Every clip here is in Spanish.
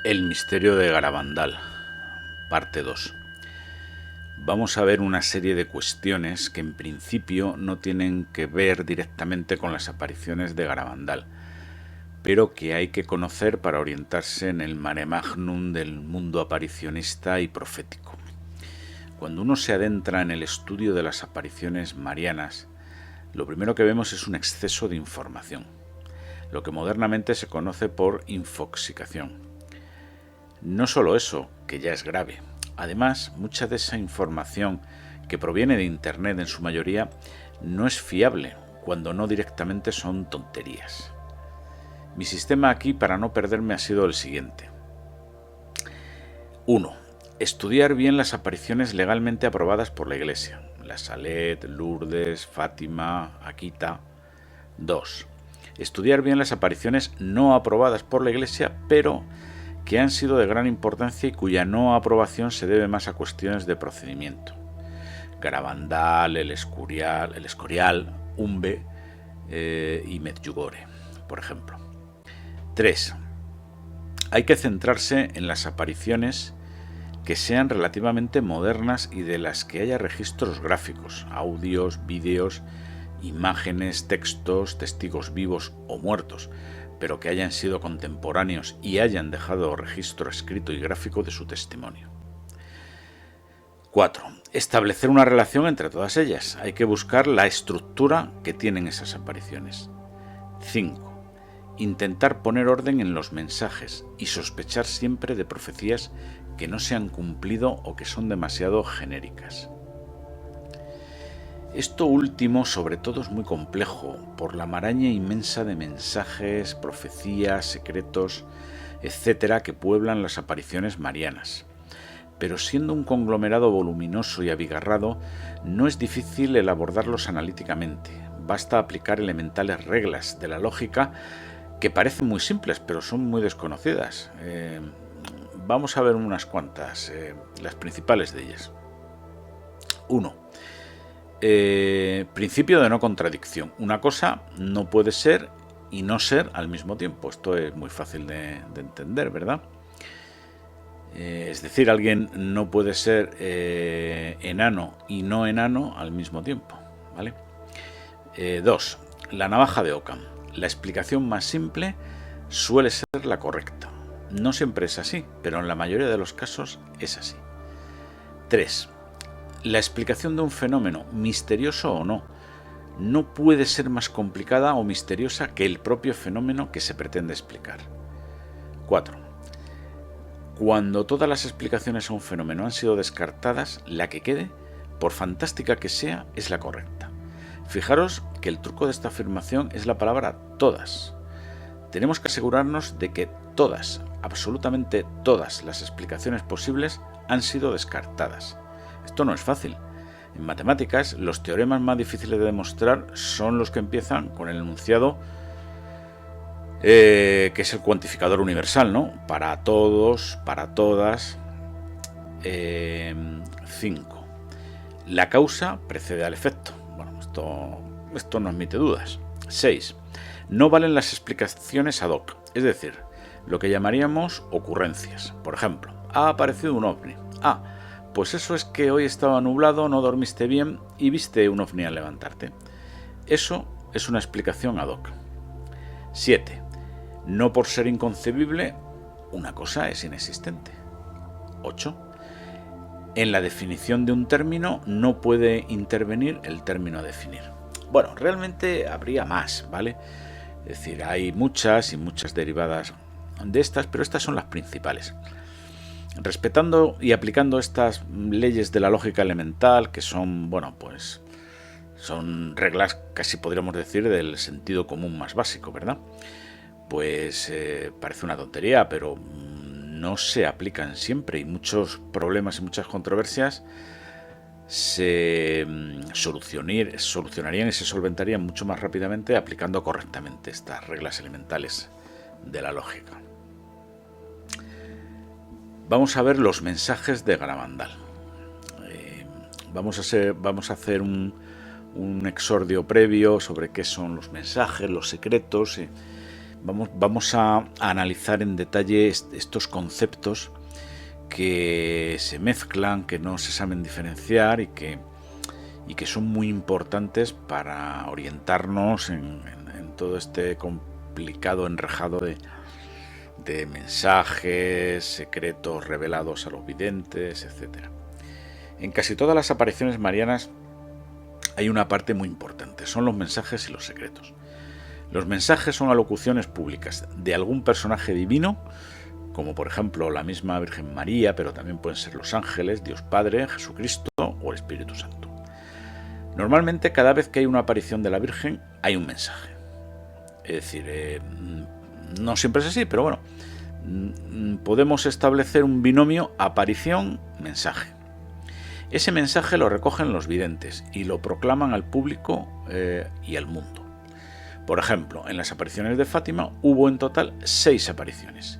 El misterio de Garabandal, parte 2. Vamos a ver una serie de cuestiones que en principio no tienen que ver directamente con las apariciones de Garabandal, pero que hay que conocer para orientarse en el mare magnum del mundo aparicionista y profético. Cuando uno se adentra en el estudio de las apariciones marianas, lo primero que vemos es un exceso de información, lo que modernamente se conoce por infoxicación. No solo eso, que ya es grave. Además, mucha de esa información que proviene de Internet en su mayoría no es fiable, cuando no directamente son tonterías. Mi sistema aquí para no perderme ha sido el siguiente. 1. Estudiar bien las apariciones legalmente aprobadas por la Iglesia. La Salet, Lourdes, Fátima, Akita. 2. Estudiar bien las apariciones no aprobadas por la Iglesia, pero que han sido de gran importancia y cuya no aprobación se debe más a cuestiones de procedimiento. Garabandal, el Escorial, Umbe y Medjugorje, por ejemplo. 3. Hay que centrarse en las apariciones que sean relativamente modernas y de las que haya registros gráficos, audios, vídeos, imágenes, textos, testigos vivos o muertos, pero que hayan sido contemporáneos y hayan dejado registro escrito y gráfico de su testimonio. 4. Establecer una relación entre todas ellas. Hay que buscar la estructura que tienen esas apariciones. 5. Intentar poner orden en los mensajes y sospechar siempre de profecías que no se han cumplido o que son demasiado genéricas. Esto último sobre todo es muy complejo por la maraña inmensa de mensajes, profecías, secretos, etcétera, que pueblan las apariciones marianas. Pero siendo un conglomerado voluminoso y abigarrado, no es difícil el abordarlos analíticamente. Basta aplicar elementales reglas de la lógica que parecen muy simples, pero son muy desconocidas. Vamos a ver unas cuantas, las principales de ellas. 1. Principio de no contradicción. Una cosa no puede ser y no ser al mismo tiempo. Esto es muy fácil de entender, ¿verdad? Es decir, alguien no puede ser enano y no enano al mismo tiempo, ¿vale? 2. La navaja de Occam. La explicación más simple suele ser la correcta. No siempre es así, pero en la mayoría de los casos es así. 3. La explicación de un fenómeno, misterioso o no, no puede ser más complicada o misteriosa que el propio fenómeno que se pretende explicar. 4. Cuando todas las explicaciones a un fenómeno han sido descartadas, la que quede, por fantástica que sea, es la correcta. Fijaros que el truco de esta afirmación es la palabra todas. Tenemos que asegurarnos de que todas, absolutamente todas las explicaciones posibles han sido descartadas. Esto no es fácil. En matemáticas, los teoremas más difíciles de demostrar son los que empiezan con el enunciado que es el cuantificador universal, ¿no? Para todos, para todas. 5. La causa precede al efecto. Bueno, esto no admite dudas. 6. No valen las explicaciones ad hoc, es decir, lo que llamaríamos ocurrencias. Por ejemplo, ha aparecido un ovni. Pues eso es que hoy estaba nublado, no dormiste bien y viste un ovni al levantarte. Eso es una explicación ad hoc. 7. No por ser inconcebible, una cosa es inexistente. 8. En la definición de un término no puede intervenir el término a definir. Bueno, realmente habría más, ¿vale? Es decir, hay muchas y muchas derivadas de estas, pero estas son las principales. Respetando y aplicando estas leyes de la lógica elemental, que son, bueno, pues son reglas casi podríamos decir del sentido común más básico, ¿verdad? Pues parece una tontería, pero no se aplican siempre y muchos problemas y muchas controversias se solucionarían y se solventarían mucho más rápidamente aplicando correctamente estas reglas elementales de la lógica. Vamos a ver los mensajes de Garabandal. Vamos a hacer un exordio previo sobre qué son los mensajes, los secretos. Vamos a analizar en detalle estos conceptos que se mezclan, que no se saben diferenciar y que son muy importantes para orientarnos en todo este complicado enrejado de mensajes secretos revelados a los videntes, etc. En casi todas las apariciones marianas hay una parte muy importante, son los mensajes y los secretos. Los mensajes son alocuciones públicas de algún personaje divino, como por ejemplo la misma Virgen María, pero también pueden ser los ángeles, Dios Padre, Jesucristo o el Espíritu Santo. Normalmente cada vez que hay una aparición de la Virgen hay un mensaje. Es decir, no siempre es así, pero bueno, podemos establecer un binomio aparición-mensaje. Ese mensaje lo recogen los videntes y lo proclaman al público y al mundo. Por ejemplo, en las apariciones de Fátima hubo en total 6 apariciones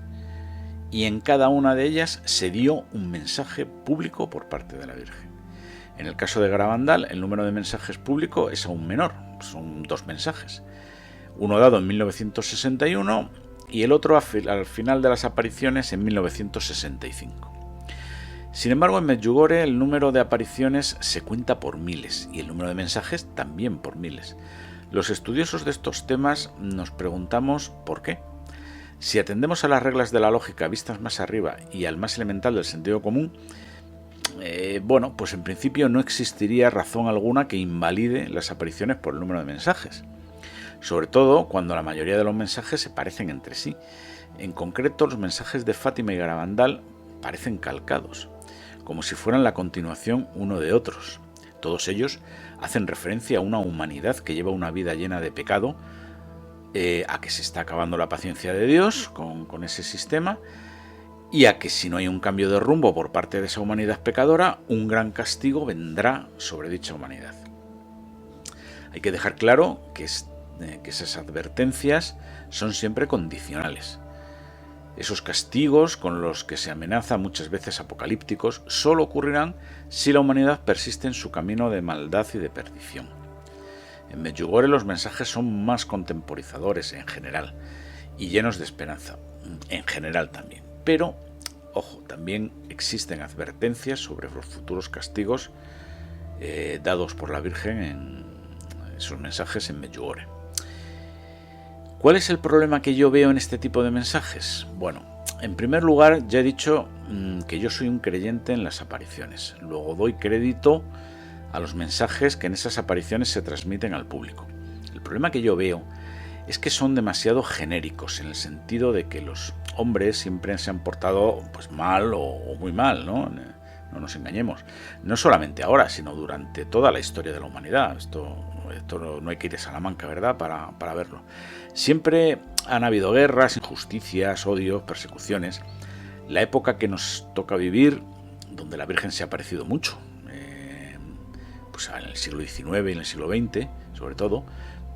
y en cada una de ellas se dio un mensaje público por parte de la Virgen. En el caso de Garabandal, el número de mensajes públicos es aún menor, son 2 mensajes. Uno dado en 1961 y el otro al final de las apariciones en 1965. Sin embargo, en Medjugorje el número de apariciones se cuenta por miles y el número de mensajes también por miles. Los estudiosos de estos temas nos preguntamos por qué. Si atendemos a las reglas de la lógica vistas más arriba y al más elemental del sentido común, pues en principio no existiría razón alguna que invalide las apariciones por el número de mensajes. Sobre todo cuando la mayoría de los mensajes se parecen entre sí. En concreto, los mensajes de Fátima y Garabandal parecen calcados, como si fueran la continuación uno de otros. Todos ellos hacen referencia a una humanidad que lleva una vida llena de pecado, a que se está acabando la paciencia de Dios con ese sistema, y a que si no hay un cambio de rumbo por parte de esa humanidad pecadora, un gran castigo vendrá sobre dicha humanidad. Hay que dejar claro que esas advertencias son siempre condicionales. Esos castigos con los que se amenaza, muchas veces apocalípticos, solo ocurrirán si la humanidad persiste en su camino de maldad y de perdición. En Medjugorje los mensajes son más contemporizadores en general y llenos de esperanza, en general también. Pero, ojo, también existen advertencias sobre los futuros castigos dados por la Virgen en esos mensajes en Medjugorje. ¿Cuál es el problema que yo veo en este tipo de mensajes? Bueno, en primer lugar ya he dicho que yo soy un creyente en las apariciones. Luego doy crédito a los mensajes que en esas apariciones se transmiten al público. El problema que yo veo es que son demasiado genéricos en el sentido de que los hombres siempre se han portado pues mal o muy mal, ¿no? No nos engañemos. No solamente ahora, sino durante toda la historia de la humanidad. Esto no hay que ir a Salamanca, ¿verdad?, para verlo. Siempre han habido guerras, injusticias, odios, persecuciones. La época que nos toca vivir, donde la Virgen se ha aparecido mucho, pues en el siglo XIX y en el siglo XX, sobre todo,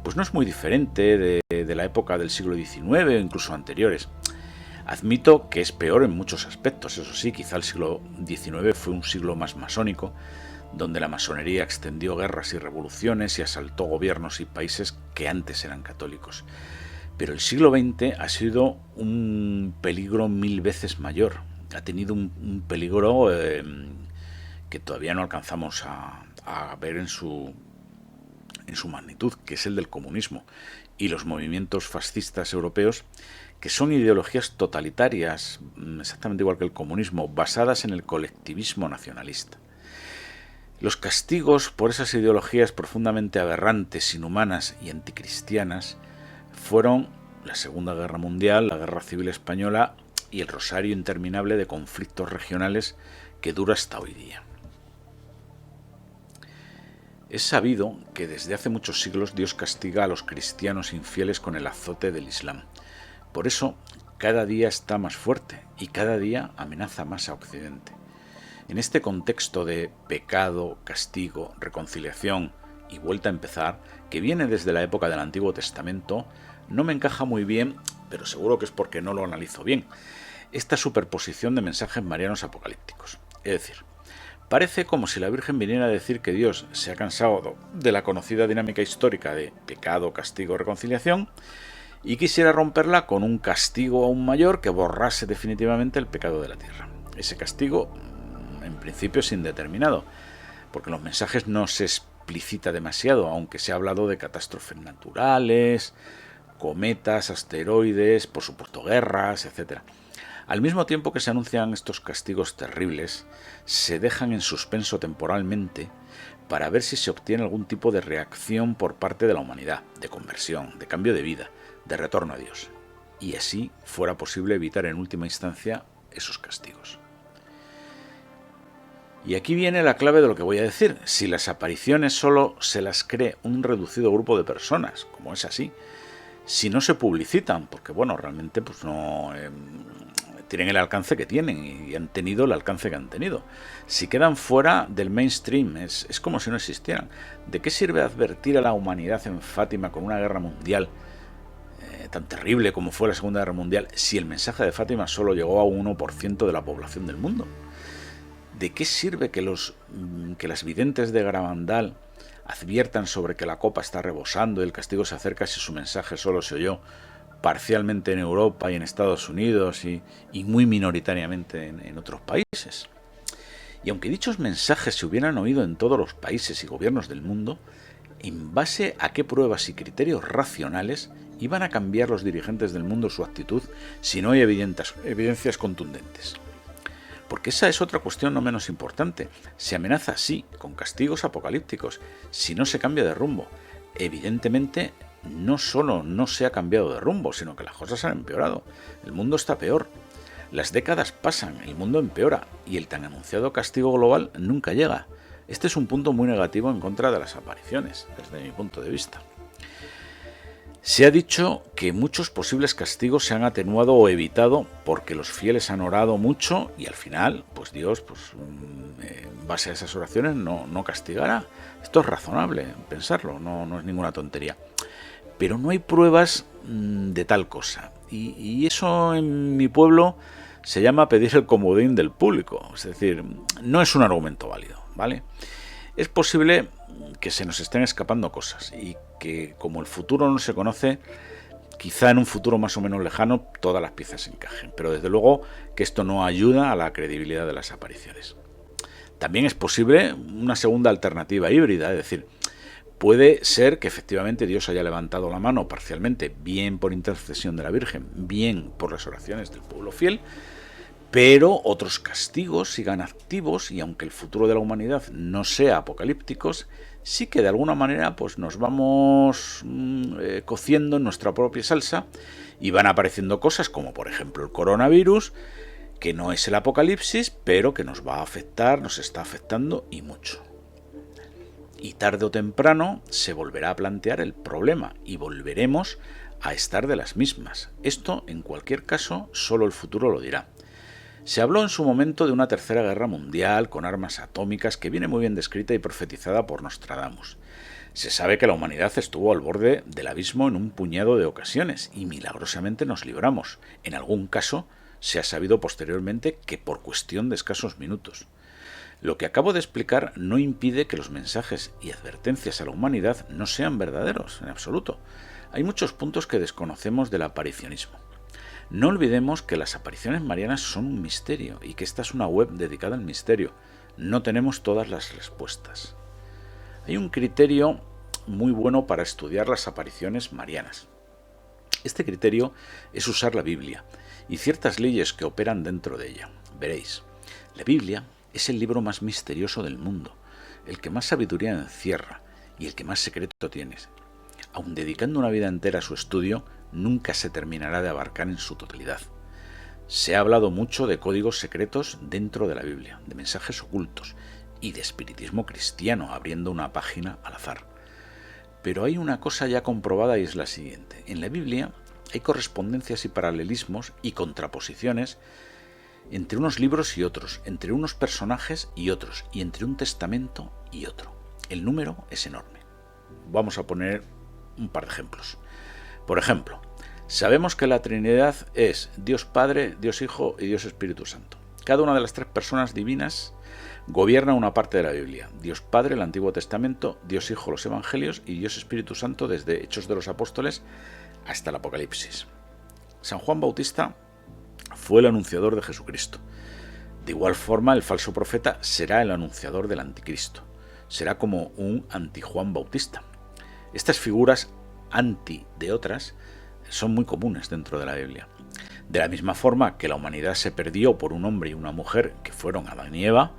pues no es muy diferente de la época del siglo XIX o incluso anteriores. Admito que es peor en muchos aspectos, eso sí, quizá el siglo XIX fue un siglo más masónico, donde la masonería extendió guerras y revoluciones y asaltó gobiernos y países que antes eran católicos. Pero el siglo XX ha sido un peligro 1000 veces mayor. Ha tenido un peligro que todavía no alcanzamos a ver en su magnitud, que es el del comunismo y los movimientos fascistas europeos, que son ideologías totalitarias, exactamente igual que el comunismo, basadas en el colectivismo nacionalista. Los castigos por esas ideologías profundamente aberrantes, inhumanas y anticristianas fueron la Segunda Guerra Mundial, la Guerra Civil Española y el rosario interminable de conflictos regionales que dura hasta hoy día. Es sabido que desde hace muchos siglos Dios castiga a los cristianos infieles con el azote del Islam. Por eso, cada día está más fuerte y cada día amenaza más a Occidente. En este contexto de pecado, castigo, reconciliación y vuelta a empezar, que viene desde la época del Antiguo Testamento, no me encaja muy bien, pero seguro que es porque no lo analizo bien, esta superposición de mensajes marianos apocalípticos. Es decir, parece como si la Virgen viniera a decir que Dios se ha cansado de la conocida dinámica histórica de pecado, castigo, reconciliación, y quisiera romperla con un castigo aún mayor que borrase definitivamente el pecado de la tierra. Ese castigo, en principio, es indeterminado, porque los mensajes no se explicita demasiado, aunque se ha hablado de catástrofes naturales, cometas, asteroides, por supuesto guerras, etc. Al mismo tiempo que se anuncian estos castigos terribles, se dejan en suspenso temporalmente para ver si se obtiene algún tipo de reacción por parte de la humanidad, de conversión, de cambio de vida, de retorno a Dios, y así fuera posible evitar en última instancia esos castigos. Y aquí viene la clave de lo que voy a decir. Si las apariciones solo se las cree un reducido grupo de personas, como es así, si no se publicitan, porque bueno, realmente pues no tienen el alcance que tienen y han tenido el alcance que han tenido. Si quedan fuera del mainstream, es como si no existieran. ¿De qué sirve advertir a la humanidad en Fátima con una guerra mundial tan terrible como fue la Segunda Guerra Mundial si el mensaje de Fátima solo llegó a un 1% de la población del mundo? ¿De qué sirve que las videntes de Garabandal adviertan sobre que la copa está rebosando y el castigo se acerca si su mensaje solo se oyó parcialmente en Europa y en Estados Unidos y muy minoritariamente en otros países? Y aunque dichos mensajes se hubieran oído en todos los países y gobiernos del mundo, ¿en base a qué pruebas y criterios racionales iban a cambiar los dirigentes del mundo su actitud si no hay evidencias contundentes? Porque esa es otra cuestión no menos importante. Se amenaza, sí, con castigos apocalípticos, si no se cambia de rumbo. Evidentemente, no solo no se ha cambiado de rumbo, sino que las cosas han empeorado. El mundo está peor. Las décadas pasan, el mundo empeora, y el tan anunciado castigo global nunca llega. Este es un punto muy negativo en contra de las apariciones, desde mi punto de vista. Se ha dicho que muchos posibles castigos se han atenuado o evitado porque los fieles han orado mucho y al final, pues Dios, en base a esas oraciones, no castigará. Esto es razonable pensarlo, no es ninguna tontería. Pero no hay pruebas de tal cosa. Y eso en mi pueblo se llama pedir el comodín del público. Es decir, no es un argumento válido, ¿vale? Es posible que se nos estén escapando cosas y que, como el futuro no se conoce, quizá en un futuro más o menos lejano todas las piezas se encajen, pero desde luego que esto no ayuda a la credibilidad de las apariciones. También es posible una segunda alternativa híbrida, es decir, puede ser que efectivamente Dios haya levantado la mano parcialmente, bien por intercesión de la Virgen, bien por las oraciones del pueblo fiel, pero otros castigos sigan activos y aunque el futuro de la humanidad no sea apocalíptico, sí que de alguna manera pues nos vamos cociendo en nuestra propia salsa y van apareciendo cosas como por ejemplo el coronavirus, que no es el apocalipsis, pero que nos va a afectar, nos está afectando y mucho. Y tarde o temprano se volverá a plantear el problema y volveremos a estar de las mismas. Esto, en cualquier caso, solo el futuro lo dirá. Se habló en su momento de una tercera guerra mundial con armas atómicas que viene muy bien descrita y profetizada por Nostradamus. Se sabe que la humanidad estuvo al borde del abismo en un puñado de ocasiones y milagrosamente nos libramos. En algún caso se ha sabido posteriormente que por cuestión de escasos minutos. Lo que acabo de explicar no impide que los mensajes y advertencias a la humanidad no sean verdaderos, en absoluto. Hay muchos puntos que desconocemos del aparicionismo. No olvidemos que las apariciones marianas son un misterio y que esta es una web dedicada al misterio. No tenemos todas las respuestas. Hay un criterio muy bueno para estudiar las apariciones marianas. Este criterio es usar la Biblia y ciertas leyes que operan dentro de ella. Veréis, la Biblia es el libro más misterioso del mundo, el que más sabiduría encierra y el que más secreto tiene. Aun dedicando una vida entera a su estudio, nunca se terminará de abarcar en su totalidad. Se ha hablado mucho de códigos secretos dentro de la Biblia, de mensajes ocultos y de espiritismo cristiano abriendo una página al azar. Pero hay una cosa ya comprobada y es la siguiente. En la Biblia hay correspondencias y paralelismos y contraposiciones entre unos libros y otros, entre unos personajes y otros, y entre un testamento y otro. El número es enorme. Vamos a poner un par de ejemplos. Por ejemplo, sabemos que la Trinidad es Dios Padre, Dios Hijo y Dios Espíritu Santo. Cada una de las tres personas divinas Gobierna una parte de la Biblia: Dios Padre, el Antiguo Testamento; Dios Hijo, los Evangelios; y Dios Espíritu Santo, desde Hechos de los Apóstoles hasta el Apocalipsis. San Juan Bautista fue el anunciador de Jesucristo. De igual forma, el falso profeta será el anunciador del anticristo. Será como un anti-Juan Bautista. Estas figuras anti de otras son muy comunes dentro de la Biblia. De la misma forma que la humanidad se perdió por un hombre y una mujer que fueron Adán y Eva,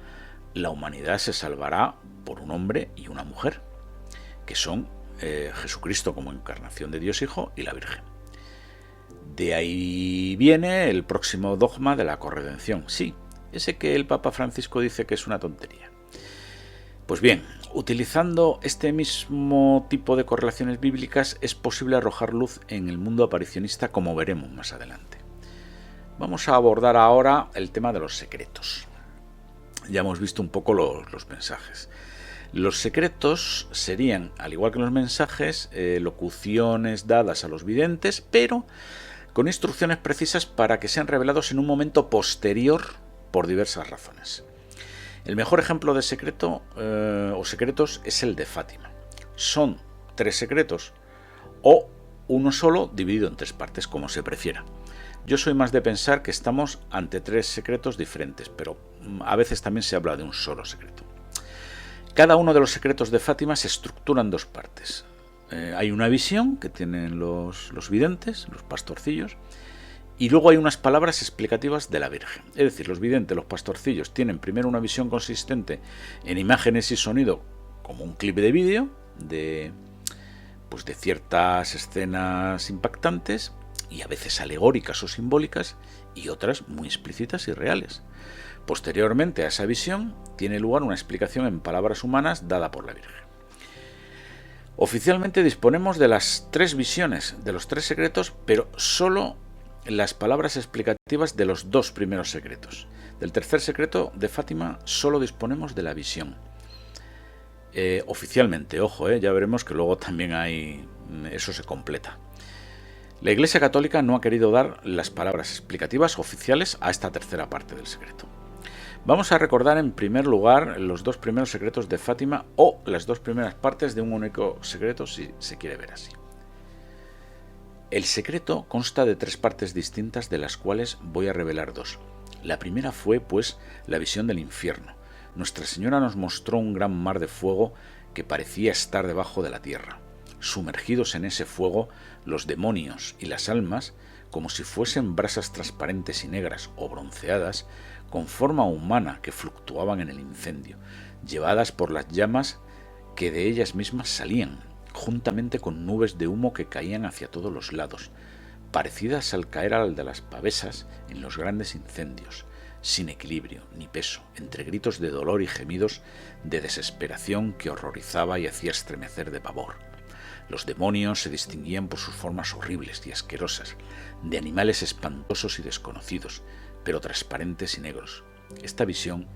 la humanidad se salvará por un hombre y una mujer, que son Jesucristo como encarnación de Dios Hijo y la Virgen. De ahí viene el próximo dogma de la corredención. Sí, ese que el Papa Francisco dice que es una tontería. Pues bien, utilizando este mismo tipo de correlaciones bíblicas es posible arrojar luz en el mundo aparicionista, como veremos más adelante. Vamos a abordar ahora el tema de los secretos. Ya hemos visto un poco los mensajes. Los secretos serían, al igual que los mensajes, locuciones dadas a los videntes, pero con instrucciones precisas para que sean revelados en un momento posterior por diversas razones. El mejor ejemplo de secreto o secretos es el de Fátima. Son 3 secretos o uno solo dividido en 3 partes, como se prefiera. Yo soy más de pensar que estamos ante 3 secretos diferentes, pero a veces también se habla de un solo secreto. Cada uno de los secretos de Fátima se estructura en 2 partes. Hay una visión que tienen los videntes, los pastorcillos, y luego hay unas palabras explicativas de la Virgen. Es decir, los videntes, los pastorcillos, tienen primero una visión consistente en imágenes y sonido, como un clip de vídeo de ciertas escenas impactantes, y a veces alegóricas o simbólicas, y otras muy explícitas y reales. Posteriormente a esa visión tiene lugar una explicación en palabras humanas dada por la Virgen. Oficialmente disponemos de las 3 visiones, de los 3 secretos, pero solo las palabras explicativas de los 2 primeros secretos. Del tercer secreto de Fátima solo disponemos de la visión. Oficialmente, ojo, ya veremos que luego también eso se completa. La Iglesia Católica no ha querido dar las palabras explicativas oficiales a esta tercera parte del secreto. Vamos a recordar en primer lugar los 2 primeros secretos de Fátima, o las 2 primeras partes de un único secreto, si se quiere ver así. El secreto consta de 3 partes distintas, de las cuales voy a revelar 2. La primera fue, pues, la visión del infierno. Nuestra Señora nos mostró un gran mar de fuego que parecía estar debajo de la tierra. Sumergidos en ese fuego, los demonios y las almas, como si fuesen brasas transparentes y negras o bronceadas, con forma humana, que fluctuaban en el incendio, llevadas por las llamas que de ellas mismas salían, juntamente con nubes de humo que caían hacia todos los lados, parecidas al caer al de las pavesas en los grandes incendios, sin equilibrio ni peso, entre gritos de dolor y gemidos de desesperación que horrorizaba y hacía estremecer de pavor. Los demonios se distinguían por sus formas horribles y asquerosas, de animales espantosos y desconocidos, pero transparentes y negros. Esta visión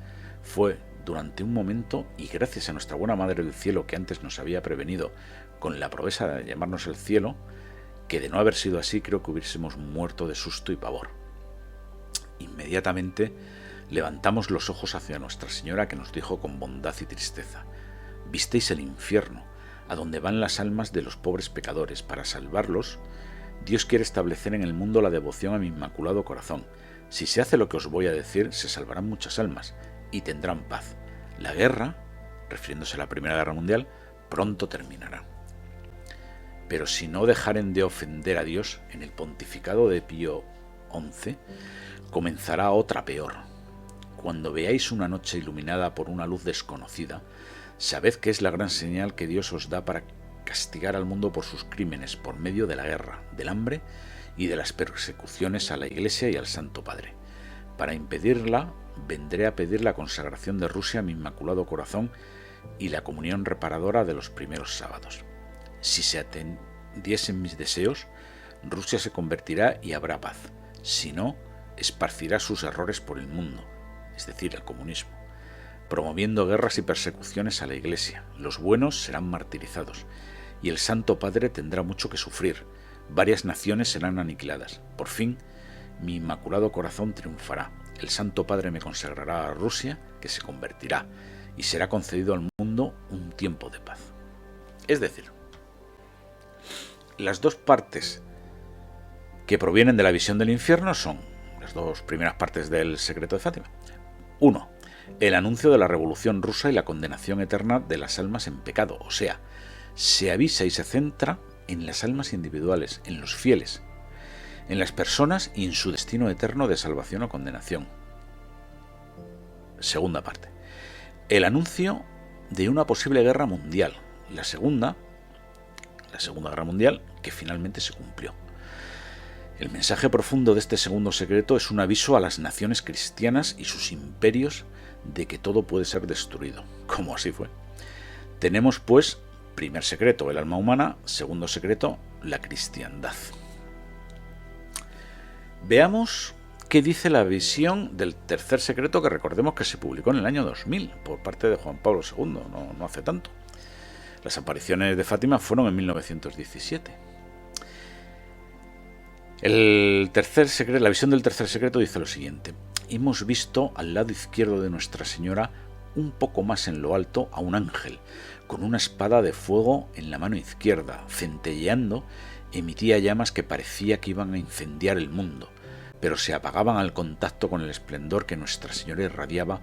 fue durante un momento, y gracias a nuestra buena Madre del Cielo, que antes nos había prevenido con la promesa de llamarnos el cielo, que de no haber sido así creo que hubiésemos muerto de susto y pavor. Inmediatamente levantamos los ojos hacia Nuestra Señora, que nos dijo con bondad y tristeza: «Visteis el infierno, a donde van las almas de los pobres pecadores. Para salvarlos, Dios quiere establecer en el mundo la devoción a mi Inmaculado Corazón. Si se hace lo que os voy a decir, se salvarán muchas almas y tendrán paz. La guerra», refiriéndose a la Primera Guerra Mundial, «pronto terminará. Pero si no dejaren de ofender a Dios, en el pontificado de Pío XI comenzará otra peor. Cuando veáis una noche iluminada por una luz desconocida, sabed que es la gran señal que Dios os da para castigar al mundo por sus crímenes, por medio de la guerra, del hambre y de las persecuciones a la Iglesia y al Santo Padre. Para impedirla, vendré a pedir la consagración de Rusia a mi Inmaculado Corazón y la comunión reparadora de los primeros sábados. Si se atendiesen mis deseos, Rusia se convertirá y habrá paz. Si no, esparcirá sus errores por el mundo, es decir, el comunismo, promoviendo guerras y persecuciones a la Iglesia. Los buenos serán martirizados y el Santo Padre tendrá mucho que sufrir. Varias naciones serán aniquiladas. Por fin, mi Inmaculado Corazón triunfará. el Santo Padre me consagrará a Rusia, que se convertirá, y será concedido al mundo un tiempo de paz. Es decir, las dos partes que provienen de la visión del infierno son las dos primeras partes del secreto de Fátima. 1. El anuncio de la revolución rusa y la condenación eterna de las almas en pecado, o sea, se avisa y se centra en las almas individuales, en los fieles, en las personas y en su destino eterno de salvación o condenación. Segunda parte. El anuncio de una posible guerra mundial, la Segunda Guerra Mundial, que finalmente se cumplió. El mensaje profundo de este segundo secreto es un aviso a las naciones cristianas y sus imperios de que todo puede ser destruido, como así fue. Tenemos, pues, primer secreto, el alma humana; segundo secreto, la cristiandad. Veamos qué dice la visión del tercer secreto, que recordemos que se publicó en el año 2000 por parte de Juan Pablo II, no hace tanto. Las apariciones de Fátima fueron en 1917. La visión del tercer secreto dice lo siguiente: hemos visto al lado izquierdo de Nuestra Señora, un poco más en lo alto, a un ángel, con una espada de fuego en la mano izquierda, centelleando, emitía llamas que parecía que iban a incendiar el mundo, pero se apagaban al contacto con el esplendor que Nuestra Señora irradiaba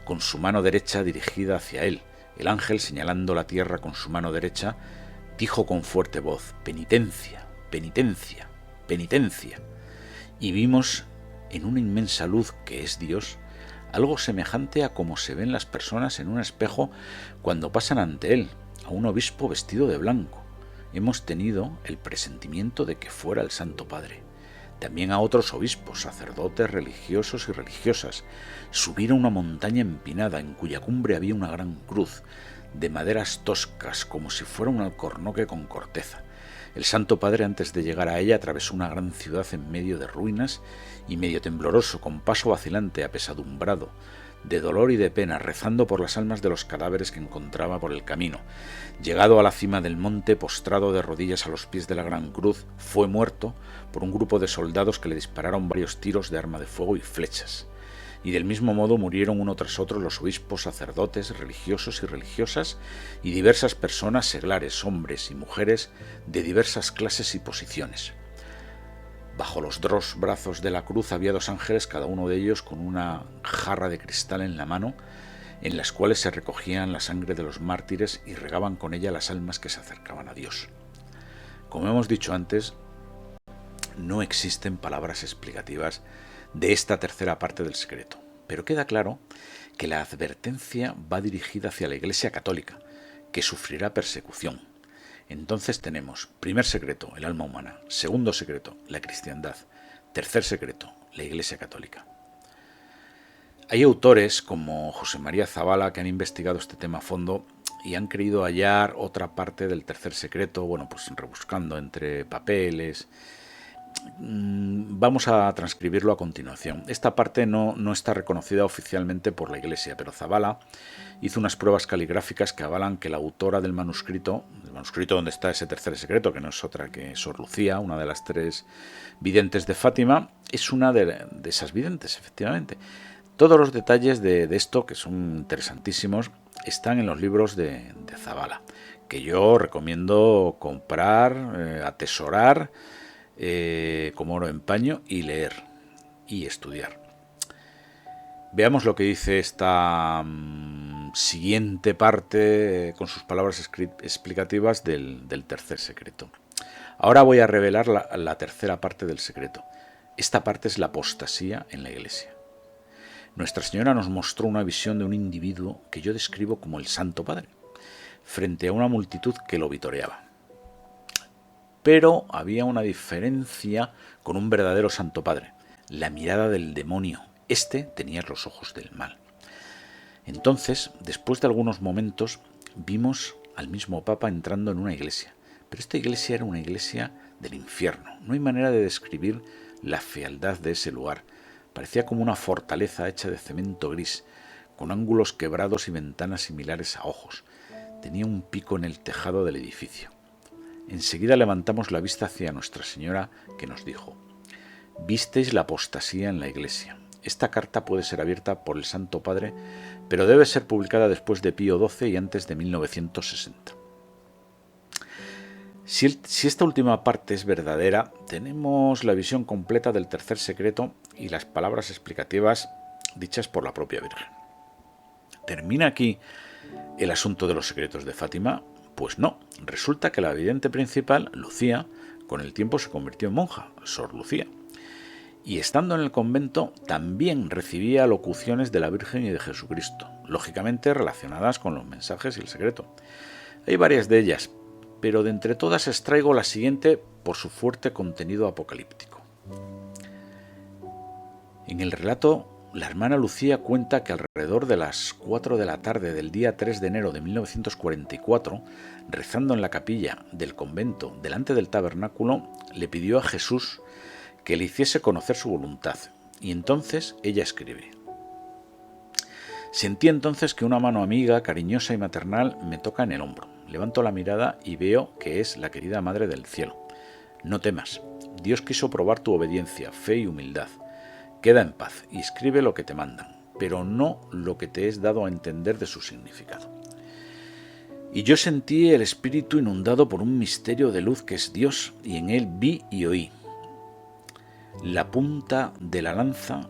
con su mano derecha dirigida hacia él. El ángel, señalando la tierra con su mano derecha, dijo con fuerte voz: penitencia, penitencia, penitencia. Y vimos en una inmensa luz que es Dios algo semejante a como se ven las personas en un espejo cuando pasan ante él, a un obispo vestido de blanco. Hemos tenido el presentimiento de que fuera el Santo Padre. También a otros obispos, sacerdotes, religiosos y religiosas, subir a una montaña empinada en cuya cumbre había una gran cruz, de maderas toscas, como si fuera un alcornoque con corteza. El Santo Padre, antes de llegar a ella, atravesó una gran ciudad en medio de ruinas y medio tembloroso, con paso vacilante, apesadumbrado, de dolor y de pena, rezando por las almas de los cadáveres que encontraba por el camino. Llegado a la cima del monte, postrado de rodillas a los pies de la gran cruz, fue muerto por un grupo de soldados que le dispararon varios tiros de arma de fuego y flechas. Y del mismo modo murieron uno tras otro los obispos, sacerdotes, religiosos y religiosas, y diversas personas seglares, hombres y mujeres de diversas clases y posiciones. Bajo los dos brazos de la cruz había dos ángeles, cada uno de ellos con una jarra de cristal en la mano, en las cuales se recogían la sangre de los mártires y regaban con ella las almas que se acercaban a Dios. Como hemos dicho antes, no existen palabras explicativas de esta tercera parte del secreto, pero queda claro que la advertencia va dirigida hacia la Iglesia católica, que sufrirá persecución. Entonces tenemos primer secreto, el alma humana; segundo secreto, la cristiandad; tercer secreto, la Iglesia católica. Hay autores como José María Zabala que han investigado este tema a fondo y han querido hallar otra parte del tercer secreto, pues rebuscando entre papeles. Vamos a transcribirlo a continuación. Esta parte no está reconocida oficialmente por la Iglesia, pero Zabala hizo unas pruebas caligráficas que avalan que la autora del manuscrito donde está ese tercer secreto, que no es otra que Sor Lucía, una de las tres videntes de Fátima, es una de esas videntes, efectivamente. Todos los detalles de esto, que son interesantísimos, están en los libros de Zabala, que yo recomiendo comprar, atesorar, como oro en paño, y leer y estudiar. Veamos lo que dice esta siguiente parte con sus palabras explicativas del tercer secreto. Ahora voy a revelar la tercera parte del secreto. Esta parte es la apostasía en la Iglesia. Nuestra Señora nos mostró una visión de un individuo que yo describo como el Santo Padre, frente a una multitud que lo vitoreaba. Pero había una diferencia con un verdadero Santo Padre: la mirada del demonio. Este tenía los ojos del mal. Entonces, después de algunos momentos, vimos al mismo Papa entrando en una iglesia. Pero esta iglesia era una iglesia del infierno. No hay manera de describir la fealdad de ese lugar. Parecía como una fortaleza hecha de cemento gris, con ángulos quebrados y ventanas similares a ojos. Tenía un pico en el tejado del edificio. Enseguida levantamos la vista hacia Nuestra Señora, que nos dijo: visteis la apostasía en la iglesia. Esta carta puede ser abierta por el Santo Padre, pero debe ser publicada después de Pío XII y antes de 1960. Si esta última parte es verdadera, tenemos la visión completa del tercer secreto y las palabras explicativas dichas por la propia Virgen. ¿Termina aquí el asunto de los secretos de Fátima? Pues no, resulta que la vidente principal, Lucía, con el tiempo se convirtió en monja, Sor Lucía, y estando en el convento también recibía locuciones de la Virgen y de Jesucristo, lógicamente relacionadas con los mensajes y el secreto. Hay varias de ellas, pero de entre todas extraigo la siguiente por su fuerte contenido apocalíptico. En el relato, la hermana Lucía cuenta que alrededor de las 4 de la tarde del día 3 de enero de 1944, rezando en la capilla del convento delante del tabernáculo, le pidió a Jesús que le hiciese conocer su voluntad, y entonces ella escribe: «Sentí entonces que una mano amiga, cariñosa y maternal me toca en el hombro. Levanto la mirada y veo que es la querida Madre del Cielo. No temas, Dios quiso probar tu obediencia, fe y humildad. Queda en paz y escribe lo que te mandan, pero no lo que te es dado a entender de su significado». Y yo sentí el espíritu inundado por un misterio de luz que es Dios, y en él vi y oí. La punta de la lanza,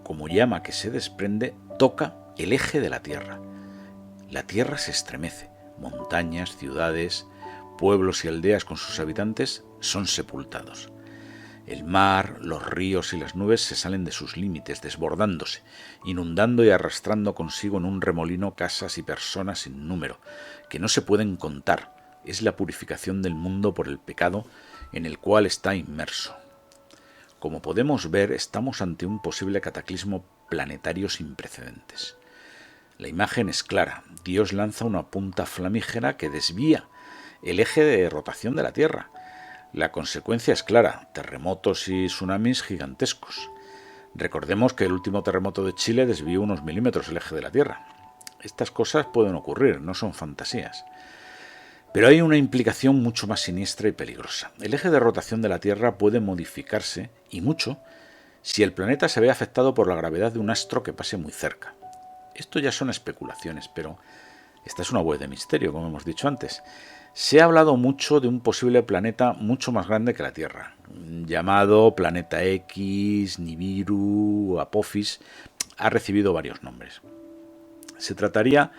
como llama que se desprende, toca el eje de la tierra. La tierra se estremece, montañas, ciudades, pueblos y aldeas con sus habitantes son sepultados. El mar, los ríos y las nubes se salen de sus límites, desbordándose, inundando y arrastrando consigo en un remolino casas y personas sin número, que no se pueden contar. Es la purificación del mundo por el pecado en el cual está inmerso. Como podemos ver, estamos ante un posible cataclismo planetario sin precedentes. La imagen es clara. Dios lanza una punta flamígera que desvía el eje de rotación de la Tierra. La consecuencia es clara: terremotos y tsunamis gigantescos. Recordemos que el último terremoto de Chile desvió unos milímetros el eje de la Tierra. Estas cosas pueden ocurrir, no son fantasías. Pero hay una implicación mucho más siniestra y peligrosa. El eje de rotación de la Tierra puede modificarse, y mucho, si el planeta se ve afectado por la gravedad de un astro que pase muy cerca. Esto ya son especulaciones, pero esta es una web de misterio, como hemos dicho antes. Se ha hablado mucho de un posible planeta mucho más grande que la Tierra, llamado Planeta X, Nibiru, Apophis. Ha recibido varios nombres. Se trataría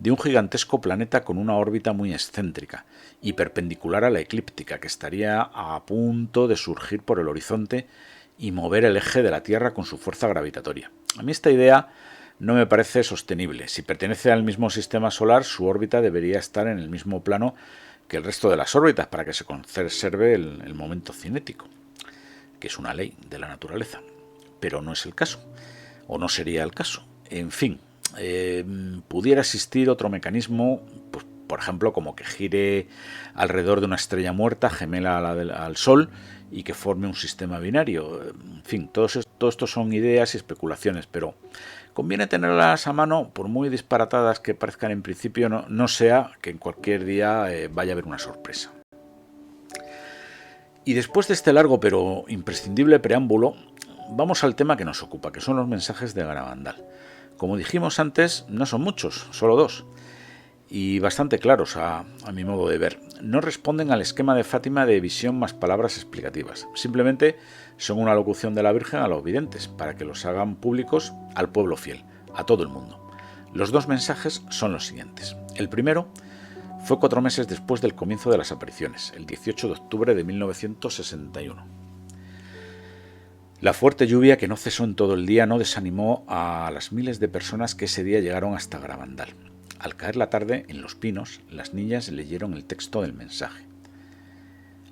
de un gigantesco planeta con una órbita muy excéntrica y perpendicular a la eclíptica, que estaría a punto de surgir por el horizonte y mover el eje de la Tierra con su fuerza gravitatoria. A mí esta idea no me parece sostenible. Si pertenece al mismo sistema solar, su órbita debería estar en el mismo plano que el resto de las órbitas para que se conserve el momento cinético, que es una ley de la naturaleza. Pero no es el caso, o no sería el caso. En fin, pudiera existir otro mecanismo, pues, por ejemplo, como que gire alrededor de una estrella muerta gemela al Sol y que forme un sistema binario. En fin, todo esto son ideas y especulaciones, pero conviene tenerlas a mano, por muy disparatadas que parezcan en principio, no sea que en cualquier día vaya a haber una sorpresa. Y después de este largo pero imprescindible preámbulo, vamos al tema que nos ocupa, que son los mensajes de Garabandal. Como dijimos antes, no son muchos, solo 2, y bastante claros a mi modo de ver. No responden al esquema de Fátima de visión más palabras explicativas. Simplemente son una locución de la Virgen a los videntes, para que los hagan públicos al pueblo fiel, a todo el mundo. Los 2 mensajes son los siguientes. El primero fue 4 meses después del comienzo de las apariciones, el 18 de octubre de 1961. La fuerte lluvia que no cesó en todo el día no desanimó a las miles de personas que ese día llegaron hasta Garabandal. Al caer la tarde, en Los Pinos, las niñas leyeron el texto del mensaje.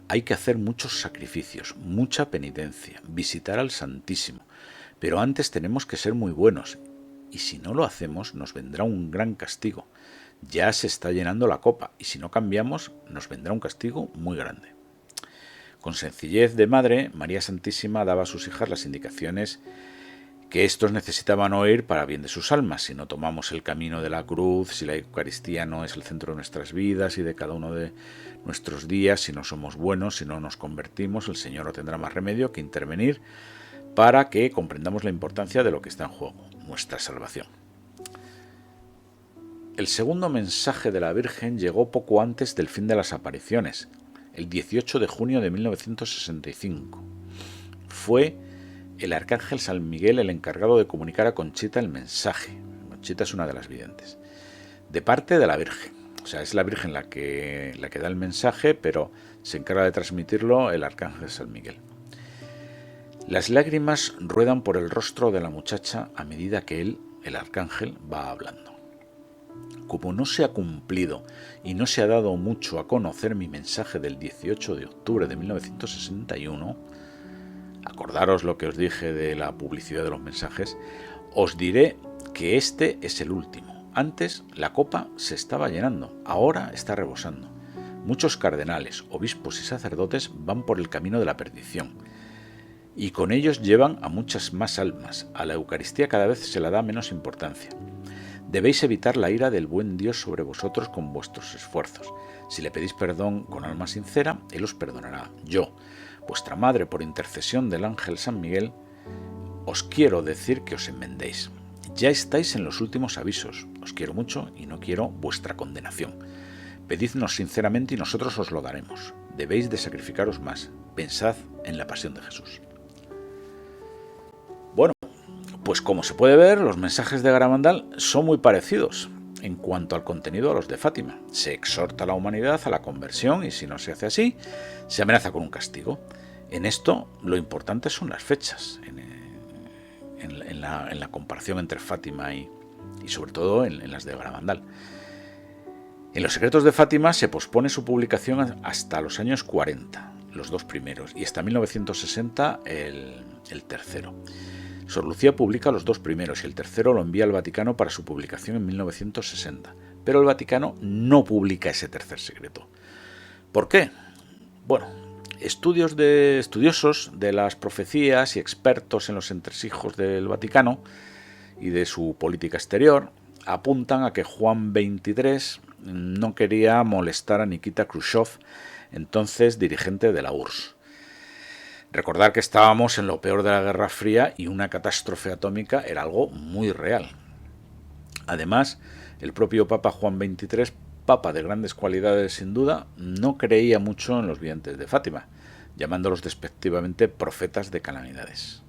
Hay que hacer muchos sacrificios, mucha penitencia, visitar al Santísimo, pero antes tenemos que ser muy buenos, y si no lo hacemos nos vendrá un gran castigo. Ya se está llenando la copa, y si no cambiamos nos vendrá un castigo muy grande. Con sencillez de madre, María Santísima daba a sus hijas las indicaciones que éstos necesitaban oír para bien de sus almas. Si no tomamos el camino de la cruz, si la Eucaristía no es el centro de nuestras vidas y de cada uno de nuestros días, si no somos buenos, si no nos convertimos, el Señor no tendrá más remedio que intervenir para que comprendamos la importancia de lo que está en juego, nuestra salvación. El segundo mensaje de la Virgen llegó poco antes del fin de las apariciones, el 18 de junio de 1965. Fue el arcángel San Miguel el encargado de comunicar a Conchita el mensaje. Conchita es una de las videntes. De parte de la Virgen. O sea, es la Virgen la que da el mensaje, pero se encarga de transmitirlo el arcángel San Miguel. Las lágrimas ruedan por el rostro de la muchacha a medida que él, el arcángel, va hablando. Como no se ha cumplido y no se ha dado mucho a conocer mi mensaje del 18 de octubre de 1961, acordaros lo que os dije de la publicidad de los mensajes, os diré que este es el último. Antes la copa se estaba llenando, ahora está rebosando. Muchos cardenales, obispos y sacerdotes van por el camino de la perdición, y con ellos llevan a muchas más almas. A la Eucaristía cada vez se la da menos importancia. Debéis evitar la ira del buen Dios sobre vosotros con vuestros esfuerzos. Si le pedís perdón con alma sincera, Él os perdonará. Yo, vuestra madre, por intercesión del ángel San Miguel, os quiero decir que os enmendéis. Ya estáis en los últimos avisos. Os quiero mucho y no quiero vuestra condenación. Pedidnos sinceramente y nosotros os lo daremos. Debéis de sacrificaros más. Pensad en la pasión de Jesús. Bueno, pues como se puede ver, los mensajes de Garabandal son muy parecidos en cuanto al contenido a los de Fátima. Se exhorta a la humanidad a la conversión y si no se hace así, se amenaza con un castigo. En esto lo importante son las fechas, en la comparación entre Fátima y sobre todo en las de Garabandal. En los secretos de Fátima se pospone su publicación hasta los años 40, los dos primeros, y hasta 1960 el tercero. Sor Lucía publica los dos primeros y el tercero lo envía al Vaticano para su publicación en 1960. Pero el Vaticano no publica ese tercer secreto. ¿Por qué? Bueno, estudiosos de las profecías y expertos en los entresijos del Vaticano y de su política exterior apuntan a que Juan XXIII no quería molestar a Nikita Khrushchev, entonces dirigente de la URSS. Recordar que estábamos en lo peor de la Guerra Fría y una catástrofe atómica era algo muy real. Además, el propio Papa Juan XXIII, papa de grandes cualidades sin duda, no creía mucho en los videntes de Fátima, llamándolos despectivamente profetas de calamidades.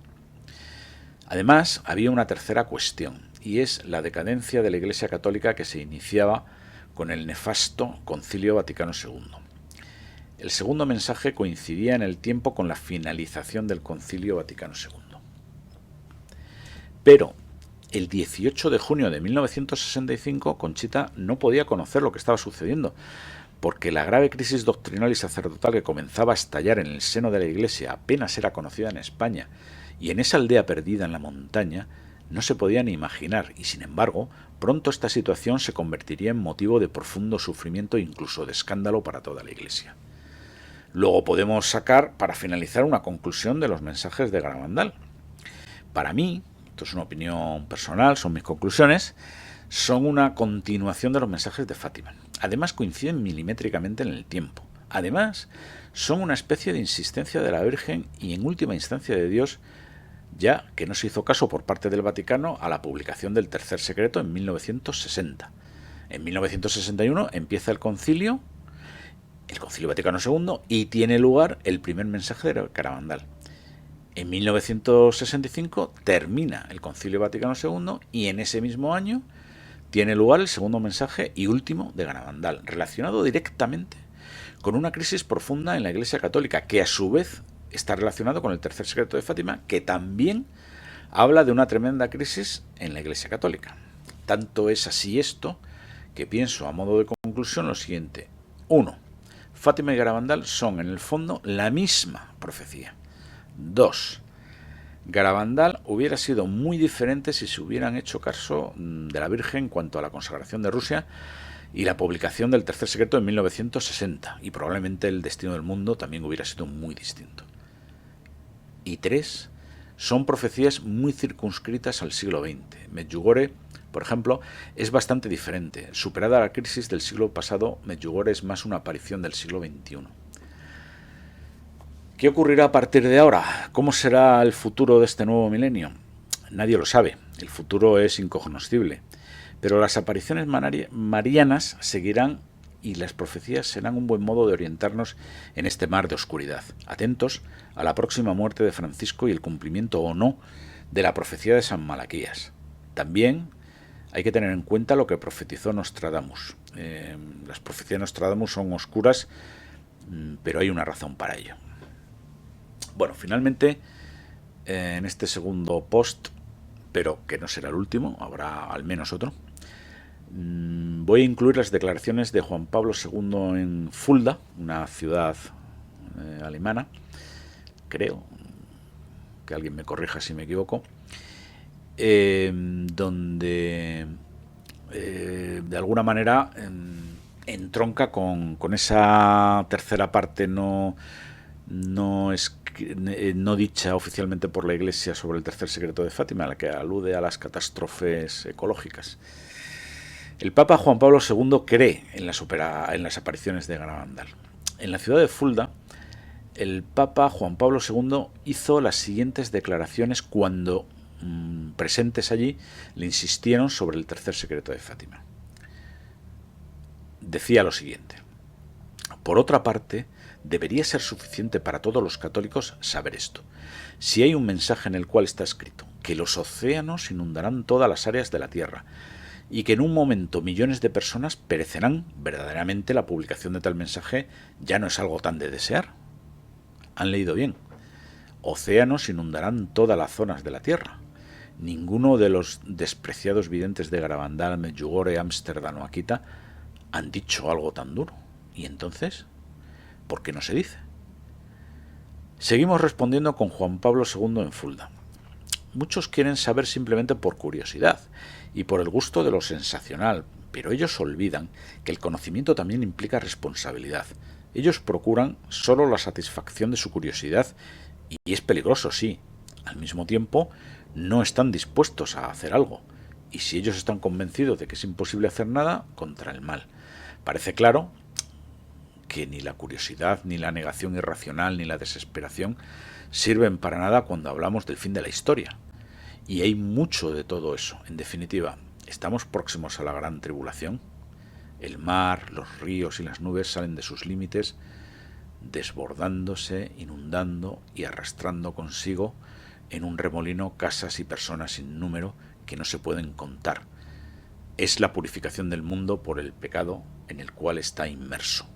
Además, había una tercera cuestión, y es la decadencia de la Iglesia Católica que se iniciaba con el nefasto Concilio Vaticano II. El segundo mensaje coincidía en el tiempo con la finalización del Concilio Vaticano II. Pero el 18 de junio de 1965 Conchita no podía conocer lo que estaba sucediendo, porque la grave crisis doctrinal y sacerdotal que comenzaba a estallar en el seno de la Iglesia apenas era conocida en España, y en esa aldea perdida en la montaña no se podía ni imaginar, y sin embargo, pronto esta situación se convertiría en motivo de profundo sufrimiento e incluso de escándalo para toda la Iglesia. Luego podemos sacar, para finalizar, una conclusión de los mensajes de Garabandal. Para mí, esto es una opinión personal, son mis conclusiones, son una continuación de los mensajes de Fátima. Además, coinciden milimétricamente en el tiempo. Además, son una especie de insistencia de la Virgen y, en última instancia, de Dios, ya que no se hizo caso por parte del Vaticano a la publicación del tercer secreto en 1960. En 1961 empieza el Concilio Vaticano II, y tiene lugar el primer mensaje de Garabandal. En 1965 termina el Concilio Vaticano II y en ese mismo año tiene lugar el segundo mensaje y último de Garabandal, relacionado directamente con una crisis profunda en la Iglesia Católica, que a su vez está relacionado con el tercer secreto de Fátima, que también habla de una tremenda crisis en la Iglesia Católica. Tanto es así esto que pienso a modo de conclusión lo siguiente. 1. Fátima y Garabandal son en el fondo la misma profecía. 2. Garabandal hubiera sido muy diferente si se hubieran hecho caso de la Virgen en cuanto a la consagración de Rusia y la publicación del tercer secreto en 1960, y probablemente el destino del mundo también hubiera sido muy distinto. Y 3. Son profecías muy circunscritas al siglo XX. Medjugorje, por ejemplo, es bastante diferente. Superada la crisis del siglo pasado, Medjugorje es más una aparición del siglo XXI. ¿Qué ocurrirá a partir de ahora? ¿Cómo será el futuro de este nuevo milenio? Nadie lo sabe, el futuro es incognoscible, pero las apariciones marianas seguirán y las profecías serán un buen modo de orientarnos en este mar de oscuridad, atentos a la próxima muerte de Francisco y el cumplimiento o no de la profecía de San Malaquías. También hay que tener en cuenta lo que profetizó Nostradamus. Las profecías de Nostradamus son oscuras, pero hay una razón para ello. Bueno, finalmente, en este segundo post, pero que no será el último, habrá al menos otro, voy a incluir las declaraciones de Juan Pablo II en Fulda, una ciudad alemana, creo, que alguien me corrija si me equivoco, donde de alguna manera entronca con esa tercera parte no dicha oficialmente por la Iglesia sobre el tercer secreto de Fátima, la que alude a las catástrofes ecológicas. El Papa Juan Pablo II cree en las apariciones de Garabandal. En la ciudad de Fulda, el Papa Juan Pablo II hizo las siguientes declaraciones cuando presentes allí le insistieron sobre el tercer secreto de Fátima. Decía lo siguiente: por otra parte, debería ser suficiente para todos los católicos saber esto. Si hay un mensaje en el cual está escrito que los océanos inundarán todas las áreas de la Tierra y que en un momento millones de personas perecerán, verdaderamente la publicación de tal mensaje ya no es algo tan de desear. Han leído bien. Océanos inundarán todas las zonas de la Tierra. Ninguno de los despreciados videntes de Garabandal, Medjugorje, Ámsterdam o Akita han dicho algo tan duro. ¿Y entonces? ¿Por qué no se dice? Seguimos respondiendo con Juan Pablo II en Fulda. Muchos quieren saber simplemente por curiosidad y por el gusto de lo sensacional, pero ellos olvidan que el conocimiento también implica responsabilidad. Ellos procuran solo la satisfacción de su curiosidad y es peligroso, sí. Al mismo tiempo, no están dispuestos a hacer algo. Y si ellos están convencidos de que es imposible hacer nada, contra el mal. Parece claro que ni la curiosidad, ni la negación irracional, ni la desesperación sirven para nada cuando hablamos del fin de la historia. Y hay mucho de todo eso. En definitiva, ¿estamos próximos a la gran tribulación? El mar, los ríos y las nubes salen de sus límites, desbordándose, inundando y arrastrando consigo en un remolino casas y personas sin número que no se pueden contar. Es la purificación del mundo por el pecado en el cual está inmerso.